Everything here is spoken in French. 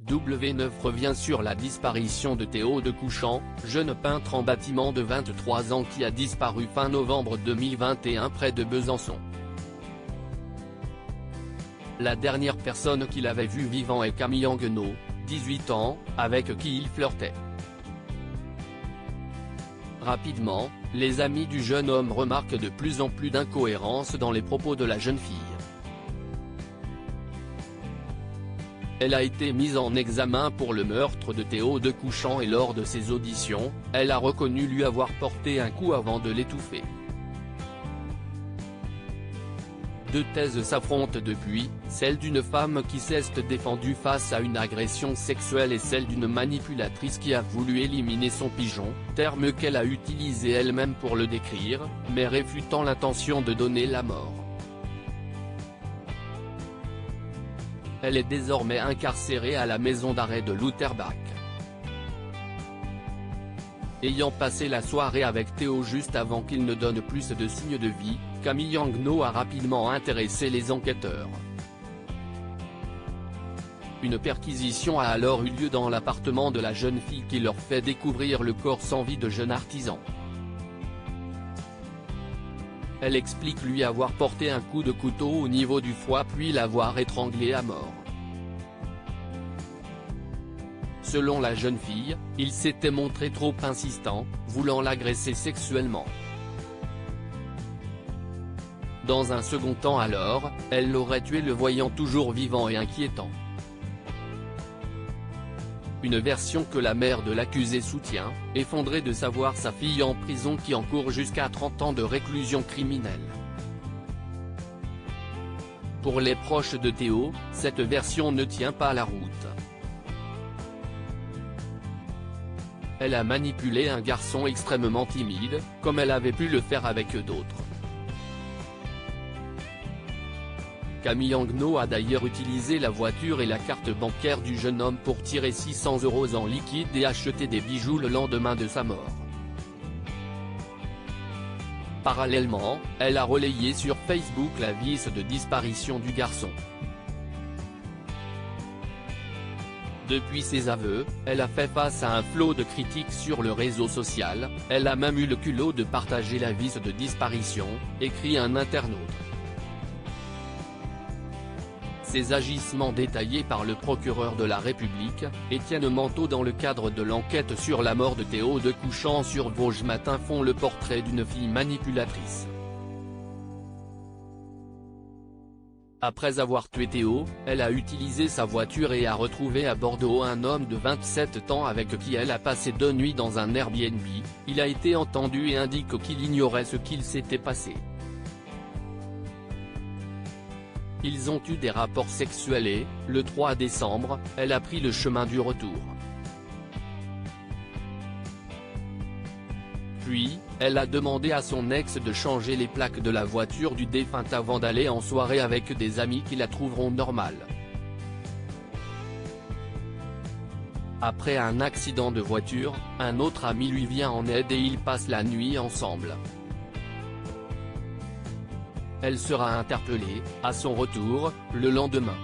W9 revient sur la disparition de Théo de Couchant, jeune peintre en bâtiment de 23 ans qui a disparu fin novembre 2021 près de Besançon. La dernière personne qu'il avait vue vivant est Camille Anguenot, 18 ans, avec qui il flirtait. Rapidement, les amis du jeune homme remarquent de plus en plus d'incohérences dans les propos de la jeune fille. Elle a été mise en examen pour le meurtre de Théo de Couchant et lors de ses auditions, elle a reconnu lui avoir porté un coup avant de l'étouffer. Deux thèses s'affrontent depuis, celle d'une femme qui s'est défendue face à une agression sexuelle et celle d'une manipulatrice qui a voulu éliminer son pigeon, terme qu'elle a utilisé elle-même pour le décrire, mais réfutant l'intention de donner la mort. Elle est désormais incarcérée à la maison d'arrêt de Louterbach. Ayant passé la soirée avec Théo juste avant qu'il ne donne plus de signes de vie, Camille Anguenot a rapidement intéressé les enquêteurs. Une perquisition a alors eu lieu dans l'appartement de la jeune fille qui leur fait découvrir le corps sans vie de jeune artisan. Elle explique lui avoir porté un coup de couteau au niveau du foie puis l'avoir étranglé à mort. Selon la jeune fille, il s'était montré trop insistant, voulant l'agresser sexuellement. Dans un second temps alors, elle l'aurait tué le voyant toujours vivant et inquiétant. Une version que la mère de l'accusé soutient, effondrée de savoir sa fille en prison qui encourt jusqu'à 30 ans de réclusion criminelle. Pour les proches de Théo, cette version ne tient pas la route. Elle a manipulé un garçon extrêmement timide, comme elle avait pu le faire avec d'autres. Camille Anguenot a d'ailleurs utilisé la voiture et la carte bancaire du jeune homme pour tirer 600 € en liquide et acheter des bijoux le lendemain de sa mort. Parallèlement, elle a relayé sur Facebook l'avis de disparition du garçon. Depuis ses aveux, elle a fait face à un flot de critiques sur le réseau social, elle a même eu le culot de partager l'avis de disparition, écrit un internaute. Ces agissements détaillés par le procureur de la République, Étienne Manteau dans le cadre de l'enquête sur la mort de Théo de Couchant sur Vosges Matin font le portrait d'une fille manipulatrice. Après avoir tué Théo, elle a utilisé sa voiture et a retrouvé à Bordeaux un homme de 27 ans avec qui elle a passé 2 nuits dans un Airbnb, il a été entendu et indique qu'il ignorait ce qu'il s'était passé. Ils ont eu des rapports sexuels et, le 3 décembre, elle a pris le chemin du retour. Puis, elle a demandé à son ex de changer les plaques de la voiture du défunt avant d'aller en soirée avec des amis qui la trouveront normale. Après un accident de voiture, un autre ami lui vient en aide et ils passent la nuit ensemble. Elle sera interpellée, à son retour, le lendemain.